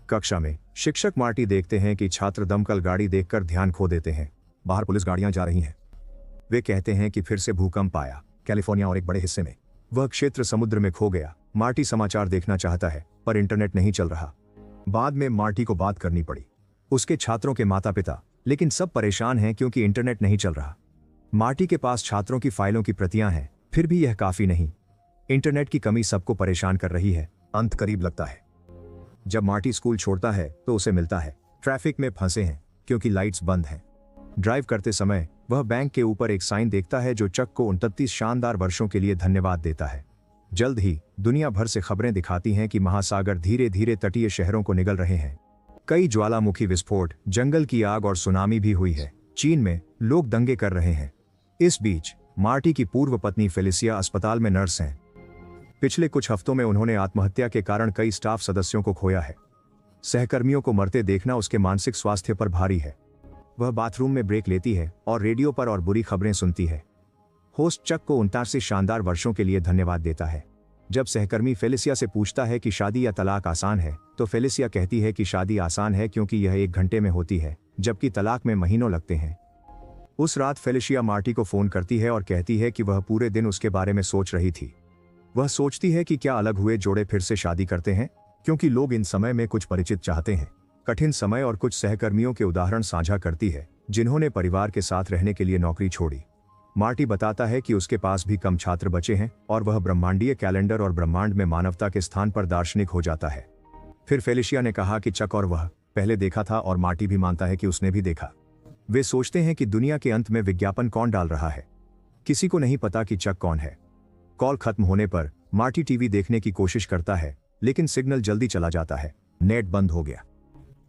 कक्षा में शिक्षक मार्टी देखते हैं कि छात्र दमकल गाड़ी देखकर ध्यान खो देते हैं। बाहर पुलिस गाड़ियां जा रही हैं। वे कहते हैं कि फिर से भूकंप आया कैलिफोर्निया और एक बड़े हिस्से में। वह क्षेत्र समुद्र में खो गया। मार्टी समाचार देखना चाहता है पर इंटरनेट नहीं चल रहा। बाद में मार्टी को बात करनी पड़ी। उसके छात्रों के माता पिता, लेकिन सब परेशान हैं क्योंकि इंटरनेट नहीं चल रहा। मार्टी के पास छात्रों की फाइलों की प्रतियां हैं, फिर भी यह काफी नहीं। इंटरनेट की कमी सबको परेशान कर रही है। अंत करीब लगता है। जब मार्टी स्कूल छोड़ता है तो उसे मिलता है ट्रैफिक में फंसे हैं क्योंकि लाइट्स बंद हैं। ड्राइव करते समय वह बैंक के ऊपर एक साइन देखता है जो चक को 29 शानदार वर्षों के लिए धन्यवाद देता है। जल्द ही दुनिया भर से खबरें दिखाती हैं कि महासागर धीरे धीरे तटीय शहरों को निगल रहे हैं। कई ज्वालामुखी विस्फोट, जंगल की आग और सुनामी भी हुई है। चीन में लोग दंगे कर रहे हैं। इस बीच मार्टी की पूर्व पत्नी फेलिसिया अस्पताल में नर्स हैं। पिछले कुछ हफ्तों में उन्होंने आत्महत्या के कारण कई स्टाफ सदस्यों को खोया है। सहकर्मियों को मरते देखना उसके मानसिक स्वास्थ्य पर भारी है। वह बाथरूम में ब्रेक लेती है और रेडियो पर और बुरी खबरें सुनती है। होस्ट चक को 79 शानदार वर्षों के लिए धन्यवाद देता है। जब सहकर्मी फेलिसिया से पूछता है कि शादी या तलाक आसान है, तो फेलिसिया कहती है कि शादी आसान है क्योंकि यह 1 घंटे में होती है, जबकि तलाक में महीनों लगते हैं। उस रात फेलिसिया मार्टी को फोन करती है और कहती है कि वह पूरे दिन उसके बारे में सोच रही थी। वह सोचती है कि क्या अलग हुए जोड़े फिर से शादी करते हैं, क्योंकि लोग इन समय में कुछ परिचित चाहते हैं। कठिन समय और कुछ सहकर्मियों के उदाहरण साझा करती है जिन्होंने परिवार के साथ रहने के लिए नौकरी छोड़ी। मार्टी बताता है कि उसके पास भी कम छात्र बचे हैं और वह ब्रह्मांडीय कैलेंडर और ब्रह्मांड में मानवता के स्थान पर दार्शनिक हो जाता है। फिर फेलिसिया ने कहा कि चक और वह पहले देखा था और मार्टी भी मानता है कि उसने भी देखा। वे सोचते हैं कि दुनिया के अंत में विज्ञापन कौन डाल रहा है। किसी को नहीं पता कि चक कौन है। कॉल खत्म होने पर मार्टी टीवी देखने की कोशिश करता है, लेकिन सिग्नल जल्दी चला जाता है। नेट बंद हो गया।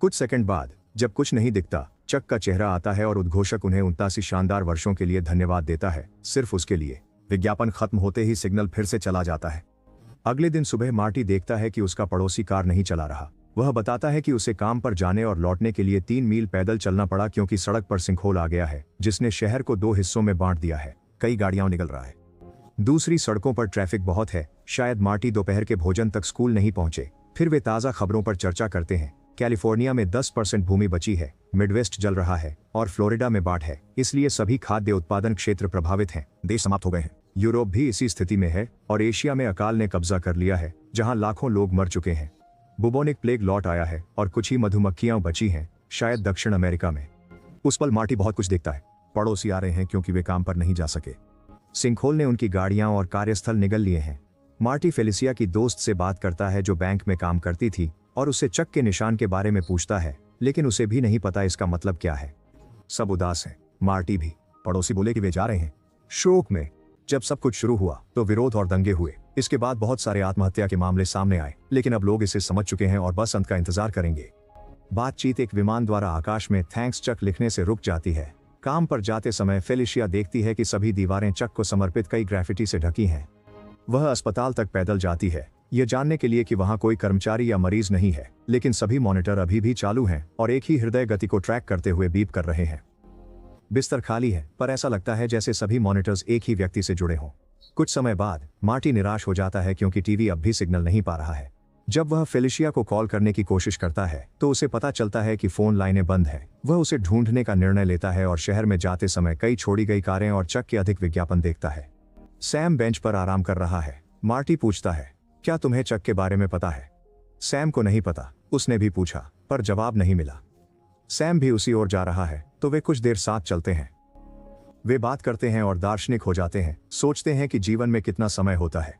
कुछ सेकंड बाद जब कुछ नहीं दिखता, चक का चेहरा आता है और उद्घोषक उन्हें 79 शानदार वर्षों के लिए धन्यवाद देता है, सिर्फ उसके लिए। विज्ञापन खत्म होते ही सिग्नल फिर से चला जाता है। अगले दिन सुबह मार्टी देखता है कि उसका पड़ोसी कार नहीं चला रहा। वह बताता है कि उसे काम पर जाने और लौटने के लिए 3 मील पैदल चलना पड़ा क्योंकि सड़क पर सिंखोल आ गया है, जिसने शहर को 2 हिस्सों में बांट दिया है। कई गाड़ियां निकल रहा है। दूसरी सड़कों पर ट्रैफिक बहुत है। शायद मार्टी दोपहर के भोजन तक स्कूल नहीं पहुंचे। फिर वे ताज़ा खबरों पर चर्चा करते हैं। कैलिफोर्निया में 10% भूमि बची है, मिडवेस्ट जल रहा है और फ्लोरिडा में बाढ़ है, इसलिए सभी खाद्य उत्पादन क्षेत्र प्रभावित हैं। देश समाप्त हो गए हैं। यूरोप भी इसी स्थिति में है और एशिया में अकाल ने कब्जा कर लिया है, जहां लाखों लोग मर चुके हैं। बुबोनिक प्लेग लौट आया है और कुछ ही मधुमक्खियां बची हैं, शायद दक्षिण अमेरिका में। उस पल मार्टी बहुत कुछ देखता है। पड़ोसी आ रहे हैं क्योंकि वे काम पर नहीं जा सके। सिंखोल ने उनकी गाड़ियां और कार्यस्थल निगल लिए हैं। मार्टी फेलिसिया की दोस्त से बात करता है जो बैंक में काम करती थी और उससे चक के निशान के बारे में पूछता है, लेकिन उसे भी नहीं पता इसका मतलब क्या है। सब उदास हैं, मार्टी भी। पड़ोसी बोले कि वे जा रहे हैं। शोक में जब सब कुछ शुरू हुआ तो विरोध और दंगे हुए। इसके बाद बहुत सारे आत्महत्या के मामले सामने आए, लेकिन अब लोग इसे समझ चुके हैं और बस अंत का इंतजार करेंगे। बातचीत एक विमान द्वारा आकाश में थैंक्स चक लिखने से रुक जाती है। काम पर जाते समय फेलिसिया देखती है कि सभी दीवारें चक को समर्पित कई ग्राफिटी से ढकी हैं। वह अस्पताल तक पैदल जाती है, यह जानने के लिए कि वहां कोई कर्मचारी या मरीज नहीं है, लेकिन सभी मॉनिटर अभी भी चालू हैं और एक ही हृदय गति को ट्रैक करते हुए बीप कर रहे हैं। बिस्तर खाली है, पर ऐसा लगता है जैसे सभी मॉनिटर्स एक ही व्यक्ति से जुड़े हों। कुछ समय बाद मार्टी निराश हो जाता है क्योंकि टीवी अब भी सिग्नल नहीं पा रहा है। जब वह फेलिसिया को कॉल करने की कोशिश करता है तो उसे पता चलता है कि फोन लाइनें बंद हैं। वह उसे ढूंढने का निर्णय लेता है और शहर में जाते समय कई छोड़ी गई कारें और चक के अधिक विज्ञापन देखता है। सैम बेंच पर आराम कर रहा है। मार्टी पूछता है, क्या तुम्हें चक के बारे में पता है? सैम को नहीं पता। उसने भी पूछा, पर जवाब नहीं मिला। सैम भी उसी ओर जा रहा है, तो वे कुछ देर साथ चलते हैं। वे बात करते हैं और दार्शनिक हो जाते हैं, सोचते हैं कि जीवन में कितना समय होता है।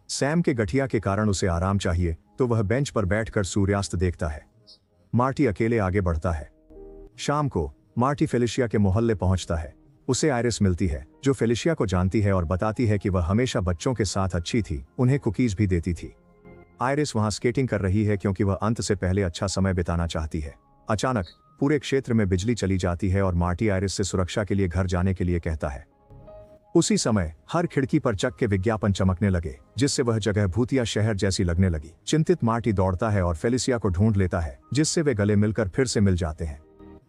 सैम के गठिया के कारण उसे आराम चाहिए, तो वह बेंच पर बैठकर सूर्यास्त देखता है। मार्टी अकेले आगे बढ़ता है। शाम को मार्टी फेलिसिया के मोहल्ले पहुंचता है। उसे आयरिस मिलती है, जो फेलिसिया को जानती है और बताती है कि वह हमेशा बच्चों के साथ अच्छी थी, उन्हें कुकीज भी देती थी। आयरिस वहां स्केटिंग कर रही है क्योंकि वह अंत से पहले अच्छा समय बिताना चाहती है। अचानक पूरे क्षेत्र में बिजली चली जाती है और मार्टी आयरिस से सुरक्षा के लिए घर जाने के लिए कहता है। उसी समय हर खिड़की पर चक के विज्ञापन चमकने लगे, जिससे वह जगह भूतिया शहर जैसी लगने लगी। चिंतित मार्टी दौड़ता है और फेलिसिया को ढूंढ लेता है, जिससे वे गले मिलकर फिर से मिल जाते हैं।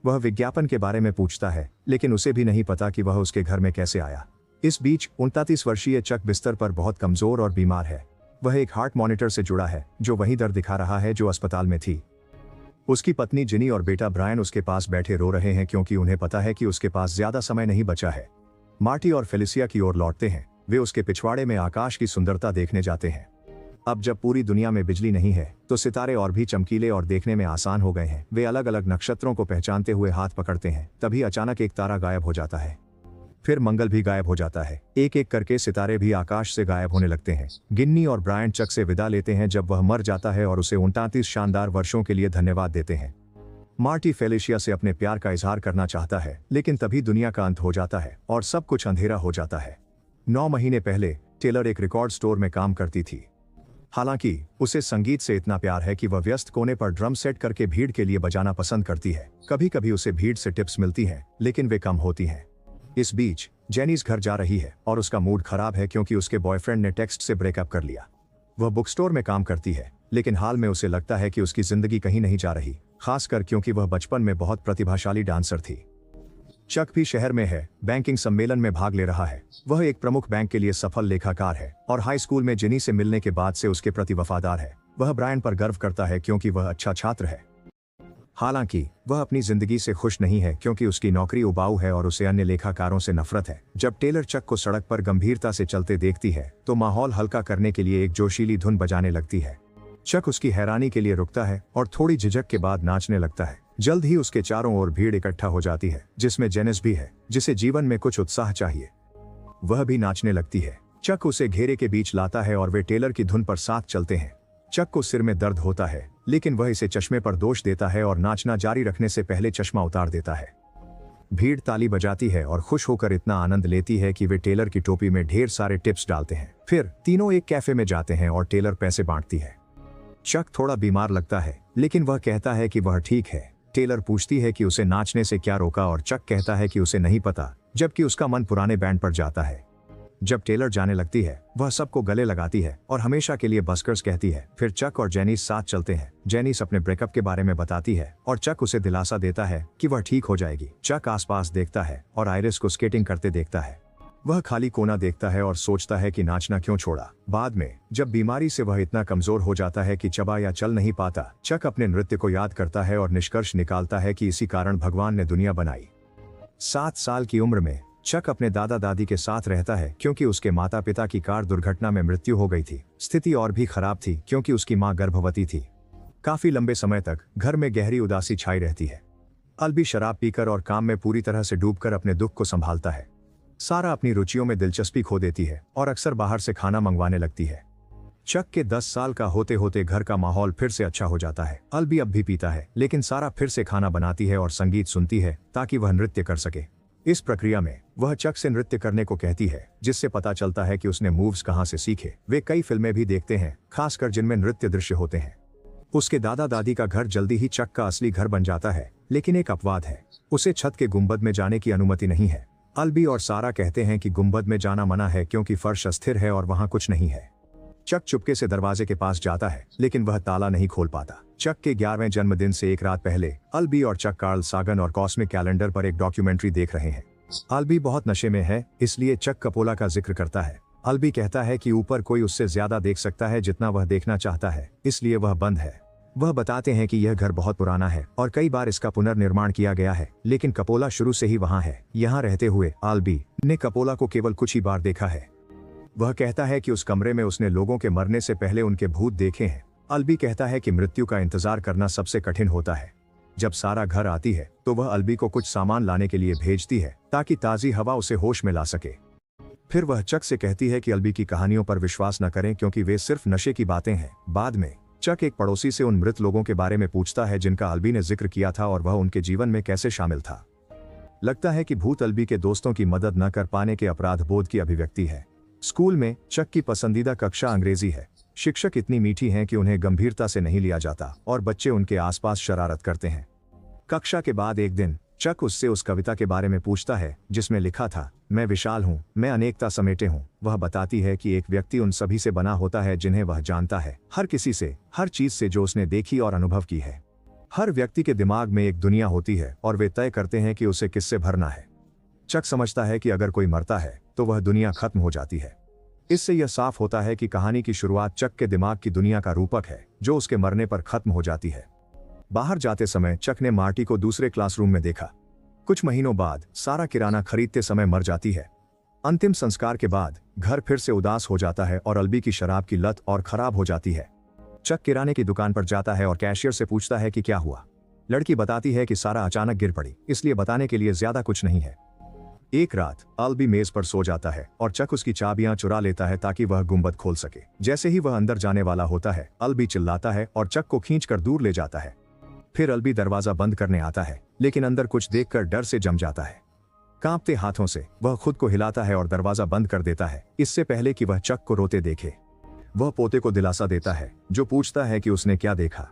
वह विज्ञापन के बारे में पूछता है, लेकिन उसे भी नहीं पता कि वह उसके घर में कैसे आया। इस बीच 39 वर्षीय चक बिस्तर पर बहुत कमजोर और बीमार है। वह एक हार्ट मॉनिटर से जुड़ा है, जो वही दर्द दिखा रहा है जो अस्पताल में थी। उसकी पत्नी जिनी और बेटा ब्रायन उसके पास बैठे रो रहे हैं क्योंकि उन्हें पता है कि उसके पास ज्यादा समय नहीं बचा है। मार्टी और फेलिसिया की ओर लौटते हैं। वे उसके पिछवाड़े में आकाश की सुंदरता देखने जाते हैं। अब जब पूरी दुनिया में बिजली नहीं है तो सितारे और भी चमकीले और देखने में आसान हो गए हैं। वे अलग अलग नक्षत्रों को पहचानते हुए हाथ पकड़ते हैं। तभी अचानक एक तारा गायब हो जाता है। फिर मंगल भी गायब हो जाता है। एक एक करके सितारे भी आकाश से गायब होने लगते हैं। गिन्नी और ब्रायन चक से विदा लेते हैं जब वह मर जाता है और उसे 39 शानदार वर्षों के लिए धन्यवाद देते हैं। मार्टी फेलिसिया से अपने प्यार का इजहार करना चाहता है, लेकिन तभी दुनिया का अंत हो जाता है और सब कुछ अंधेरा हो जाता है। 9 महीने पहले टेलर एक रिकॉर्ड स्टोर में काम करती थी। हालांकि उसे संगीत से इतना प्यार है कि वह व्यस्त कोने पर ड्रम सेट करके भीड़ के लिए बजाना पसंद करती है। कभी कभी उसे भीड़ से टिप्स मिलती हैं, लेकिन वे कम होती हैं। इस बीच जेनिस घर जा रही है और उसका मूड खराब है क्योंकि उसके बॉयफ्रेंड ने टेक्स्ट से ब्रेकअप कर लिया। वह बुक स्टोर में काम करती है, लेकिन हाल में उसे लगता है कि उसकी जिंदगी कहीं नहीं जा रही, खासकर क्योंकि वह बचपन में बहुत प्रतिभाशाली डांसर थी। चक भी शहर में है, बैंकिंग सम्मेलन में भाग ले रहा है। वह एक प्रमुख बैंक के लिए सफल लेखाकार है और हाई स्कूल में जिनी से मिलने के बाद से उसके प्रति वफादार है। वह ब्रायन पर गर्व करता है क्योंकि वह अच्छा छात्र है। हालांकि वह अपनी जिंदगी से खुश नहीं है क्योंकि उसकी नौकरी उबाऊ है और उसे अन्य लेखाकारों से नफरत है। जब टेलर चक को सड़क पर गंभीरता से चलते देखती है तो माहौल हल्का करने के लिए एक जोशीली धुन बजाने लगती है। चक उसकी हैरानी के लिए रुकता है और थोड़ी झिझक के बाद नाचने लगता है। जल्द ही उसके चारों ओर भीड़ इकट्ठा हो जाती है, जिसमें जेनिस भी है, जिसे जीवन में कुछ उत्साह चाहिए। वह भी नाचने लगती है। चक उसे घेरे के बीच लाता है और वे टेलर की धुन पर साथ चलते हैं। चक को सिर में दर्द होता है, लेकिन वह इसे चश्मे पर दोष देता है और नाचना जारी रखने से पहले चश्मा उतार देता है। भीड़ ताली बजाती है और खुश होकर इतना आनंद लेती है कि वे टेलर की टोपी में ढेर सारे टिप्स डालते हैं। फिर तीनों एक कैफे में जाते हैं और टेलर पैसे बांटती है। चक थोड़ा बीमार लगता है, लेकिन वह कहता है कि वह ठीक है। टेलर पूछती है कि उसे नाचने से क्या रोका और चक कहता है कि उसे नहीं पता, जबकि उसका मन पुराने बैंड पर जाता है। जब टेलर जाने लगती है, वह सबको गले लगाती है और हमेशा के लिए बस्कर्स कहती है। फिर चक और जेनिस साथ चलते हैं। जेनिस अपने ब्रेकअप के बारे में बताती है और चक उसे दिलासा देता है कि वह ठीक हो जाएगी। चक आसपास देखता है और आयरिस को स्केटिंग करते देखता है। वह खाली कोना देखता है और सोचता है कि नाचना क्यों छोड़ा। बाद में जब बीमारी से वह इतना कमजोर हो जाता है कि चबा या चल नहीं पाता, चक अपने नृत्य को याद करता है और निष्कर्ष निकालता है कि इसी कारण भगवान ने दुनिया बनाई। 7 साल की उम्र में चक अपने दादा दादी के साथ रहता है क्योंकि उसके माता पिता की कार दुर्घटना में मृत्यु हो गई थी। स्थिति और भी खराब थी क्योंकि उसकी मां गर्भवती थी। काफी लंबे समय तक घर में गहरी उदासी छाई रहती है। अल्बी शराब पीकर और काम में पूरी तरह से डूबकर अपने दुख को संभालता है। सारा अपनी रुचियों में दिलचस्पी खो देती है और अक्सर बाहर से खाना मंगवाने लगती है। चक के 10 साल का होते होते घर का माहौल फिर से अच्छा हो जाता है। अल्बी अब भी पीता है, लेकिन सारा फिर से खाना बनाती है और संगीत सुनती है ताकि वह नृत्य कर सके। इस प्रक्रिया में वह चक से नृत्य करने को कहती है, जिससे पता चलता है कि उसने मूव्स कहां से सीखे। वे कई फिल्में भी देखते हैं, खासकर जिनमें नृत्य दृश्य होते हैं। उसके दादा दादी का घर जल्दी ही चक का असली घर बन जाता है, लेकिन एक अपवाद है। उसे छत के गुंबद में जाने की अनुमति नहीं है। अल्बी और सारा कहते हैं कि गुंबद में जाना मना है क्योंकि फर्श अस्थिर है और वहां कुछ नहीं है। चक चुपके से दरवाजे के पास जाता है, लेकिन वह ताला नहीं खोल पाता। चक के 11वें जन्मदिन से एक रात पहले अल्बी और चक कार्ल सागन और कॉस्मिक कैलेंडर पर एक डॉक्यूमेंट्री देख रहे हैं। अल्बी बहुत नशे में है, इसलिए चक कपोला का जिक्र करता है। अल्बी कहता है कि ऊपर कोई उससे ज्यादा देख सकता है जितना वह देखना चाहता है, इसलिए वह बंद है। वह बताते हैं कि यह घर बहुत पुराना है और कई बार इसका पुनर्निर्माण किया गया है, लेकिन कपोला शुरू से ही वहां है। यहाँ रहते हुए अल्बी ने कपोला को केवल कुछ ही बार देखा है। वह कहता है कि उस कमरे में उसने लोगों के मरने से पहले उनके भूत देखे हैं। अल्बी कहता है कि मृत्यु का इंतजार करना सबसे कठिन होता है। जब सारा घर आती है तो वह अल्बी को कुछ सामान लाने के लिए भेजती है ताकि ताजी हवा उसे होश में ला सके। फिर वह चक से कहती है कि अल्बी की कहानियों पर विश्वास न करें क्योंकि वे सिर्फ नशे की बातें हैं। बाद में चक एक पड़ोसी से उन मृत लोगों के बारे में पूछता है जिनका अल्बी ने जिक्र किया था और वह उनके जीवन में कैसे शामिल था। लगता है कि भूत अल्बी के दोस्तों की मदद न कर पाने के अपराध बोध की अभिव्यक्ति है। स्कूल में चक की पसंदीदा कक्षा अंग्रेजी है। शिक्षक इतनी मीठी हैं कि उन्हें गंभीरता से नहीं लिया जाता और बच्चे उनके आसपास शरारत करते हैं। कक्षा के बाद एक दिन चक उससे उस कविता के बारे में पूछता है जिसमें लिखा था, मैं विशाल हूँ, मैं अनेकता समेटे हूँ। वह बताती है कि एक व्यक्ति उन सभी से बना होता है जिन्हें वह जानता है, हर किसी से, हर चीज से जो उसने देखी और अनुभव की है। हर व्यक्ति के दिमाग में एक दुनिया होती है और वे तय करते हैं कि उसे किससे भरना है। चक समझता है कि अगर कोई मरता है तो वह दुनिया खत्म हो जाती है। इससे यह साफ होता है कि कहानी की शुरुआत चक के दिमाग की दुनिया का रूपक है जो उसके मरने पर खत्म हो जाती है। बाहर जाते समय चक ने मार्टी को दूसरे क्लासरूम में देखा। कुछ महीनों बाद सारा किराना खरीदते समय मर जाती है। अंतिम संस्कार के बाद घर फिर से उदास हो जाता है और अल्बी की शराब की लत और खराब हो जाती है। चक किराने की दुकान पर जाता है और कैशियर से पूछता है कि क्या हुआ। लड़की बताती है कि सारा अचानक गिर पड़ी, इसलिए बताने के लिए ज्यादा कुछ नहीं है। एक रात अल्बी मेज पर सो जाता है और चक उसकी चाबियां चुरा लेता है ताकि वह गुंबद खोल सके। जैसे ही वह अंदर जाने वाला होता है, अल्बी चिल्लाता है और चक को खींचकर दूर ले जाता है। फिर अल्बी दरवाजा बंद करने आता है, लेकिन अंदर कुछ देखकर डर से जम जाता है। कांपते हाथों से वह खुद को हिलाता है और दरवाजा बंद कर देता है, इससे पहले कि वह चक को रोते देखे। वह पोते को दिलासा देता है, जो पूछता है कि उसने क्या देखा।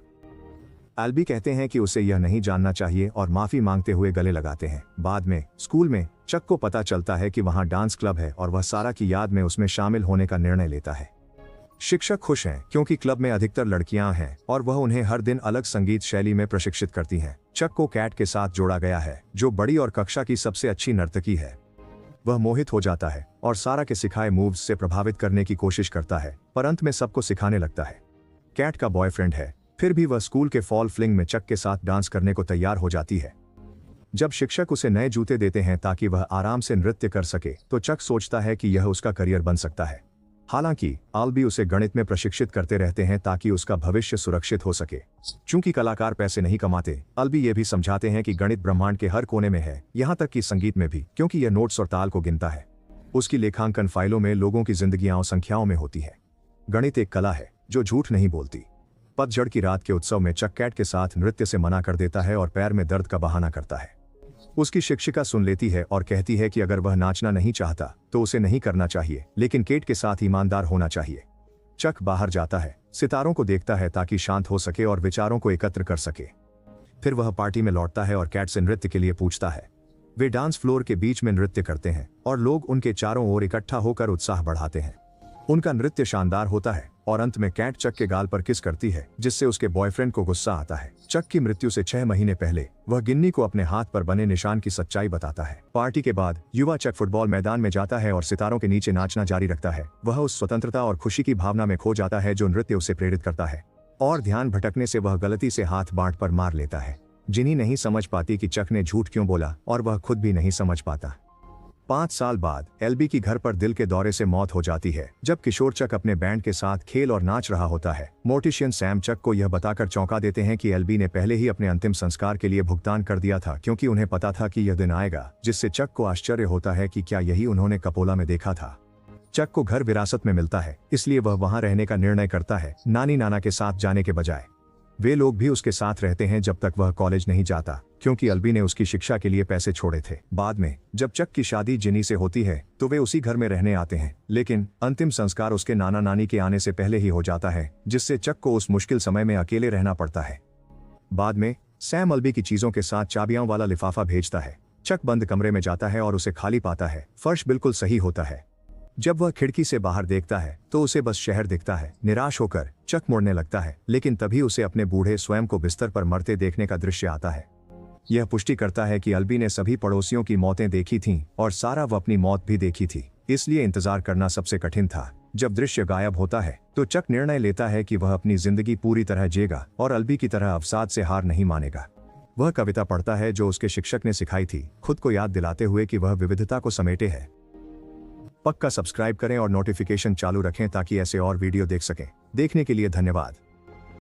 अल्बी कहते हैं कि उसे यह नहीं जानना चाहिए और माफी मांगते हुए गले लगाते हैं। बाद में स्कूल में चक को पता चलता है कि वहां डांस क्लब है और वह सारा की याद में उसमें शामिल होने का निर्णय लेता है। शिक्षक खुश हैं क्योंकि क्लब में अधिकतर लड़कियां हैं और वह उन्हें हर दिन अलग संगीत शैली में प्रशिक्षित करती हैं। चक को कैट के साथ जोड़ा गया है, जो बड़ी और कक्षा की सबसे अच्छी नर्तकी है। वह मोहित हो जाता है और सारा के सिखाए मूव्स से प्रभावित करने की कोशिश करता है, पर अंत में सबको सिखाने लगता है। कैट का बॉयफ्रेंड है, फिर भी वह स्कूल के फॉल फ्लिंग में चक के साथ डांस करने को तैयार हो जाती है। जब शिक्षक उसे नए जूते देते हैं ताकि वह आराम से नृत्य कर सके, तो चक सोचता है कि यह उसका करियर बन सकता है। हालांकि अल्बी उसे गणित में प्रशिक्षित करते रहते हैं ताकि उसका भविष्य सुरक्षित हो सके। चूंकि कलाकार पैसे नहीं कमाते, अल्बी ये भी समझाते हैं कि गणित ब्रह्मांड के हर कोने में है, यहाँ तक कि संगीत में भी, क्योंकि यह नोट्स और ताल को गिनता है। उसकी लेखांकन फाइलों में लोगों की जिंदगियां और संख्याओं में होती है। गणित एक कला है जो झूठ नहीं बोलती। पतझड़ की रात के उत्सव में चक कैट के साथ नृत्य से मना कर देता है और पैर में दर्द का बहाना करता है। उसकी शिक्षिका सुन लेती है और कहती है कि अगर वह नाचना नहीं चाहता तो उसे नहीं करना चाहिए, लेकिन केट के साथ ईमानदार होना चाहिए। चक बाहर जाता है, सितारों को देखता है ताकि शांत हो सके और विचारों को एकत्र कर सके। फिर वह पार्टी में लौटता है और कैट से नृत्य के लिए पूछता है। वे डांस फ्लोर के बीच में नृत्य करते हैं और लोग उनके चारों ओर इकट्ठा होकर उत्साह बढ़ाते हैं। उनका नृत्य शानदार होता है और अंत में कैट चक के गाल पर किस करती है, जिससे उसके बॉयफ्रेंड को गुस्सा आता है। चक की मृत्यु से 6 महीने पहले वह गिन्नी को अपने हाथ पर बने निशान की सच्चाई बताता है। पार्टी के बाद युवा चक फुटबॉल मैदान में जाता है और सितारों के नीचे नाचना जारी रखता है। वह उस स्वतंत्रता और खुशी की भावना में खो जाता है जो नृत्य उसे प्रेरित करता है, और ध्यान भटकने से वह गलती से हाथ बांट पर मार लेता है। जिन्नी नहीं समझ पाती कि चक ने झूठ क्यों बोला और वह खुद भी नहीं समझ पाता। 5 साल बाद एल्बी की घर पर दिल के दौरे से मौत हो जाती है जब किशोर चक अपने बैंड के साथ खेल और नाच रहा होता है। मोर्टिशियन सैम चक को यह बताकर चौंका देते हैं कि एल्बी ने पहले ही अपने अंतिम संस्कार के लिए भुगतान कर दिया था, क्योंकि उन्हें पता था कि यह दिन आएगा, जिससे चक को आश्चर्य होता है कि क्या यही उन्होंने कपोला में देखा था। चक को घर विरासत में मिलता है, इसलिए वह वहां रहने का निर्णय करता है, नानी नाना के साथ जाने के बजाय। वे लोग भी उसके साथ रहते हैं जब तक वह कॉलेज नहीं जाता, क्योंकि अल्बी ने उसकी शिक्षा के लिए पैसे छोड़े थे। बाद में जब चक की शादी जिनी से होती है तो वे उसी घर में रहने आते हैं, लेकिन अंतिम संस्कार उसके नाना नानी के आने से पहले ही हो जाता है, जिससे चक को उस मुश्किल समय में अकेले रहना पड़ता है। बाद में सैम अल्बी की चीजों के साथ चाबियां वाला लिफाफा भेजता है। चक बंद कमरे में जाता है और उसे खाली पाता है। फर्श बिल्कुल सही होता है। जब वह खिड़की से बाहर देखता है तो उसे बस शहर दिखता है। निराश होकर चक मुड़ने लगता है, लेकिन तभी उसे अपने बूढ़े स्वयं को बिस्तर पर मरते देखने का दृश्य आता है। यह पुष्टि करता है कि अल्बी ने सभी पड़ोसियों की मौतें देखी थीं और सारा वह अपनी मौत भी देखी थी, इसलिए इंतजार करना सबसे कठिन था। जब दृश्य गायब होता है तो चक निर्णय लेता है कि वह अपनी जिंदगी पूरी तरह जिएगा और अल्बी की तरह अवसाद से हार नहीं मानेगा। वह कविता पढ़ता है जो उसके शिक्षक ने सिखाई थी, खुद को याद दिलाते हुए कि वह विविधता को समेटे है। पक्का सब्सक्राइब करें और नोटिफिकेशन चालू रखें ताकि ऐसे और वीडियो देख सकें। देखने के लिए धन्यवाद।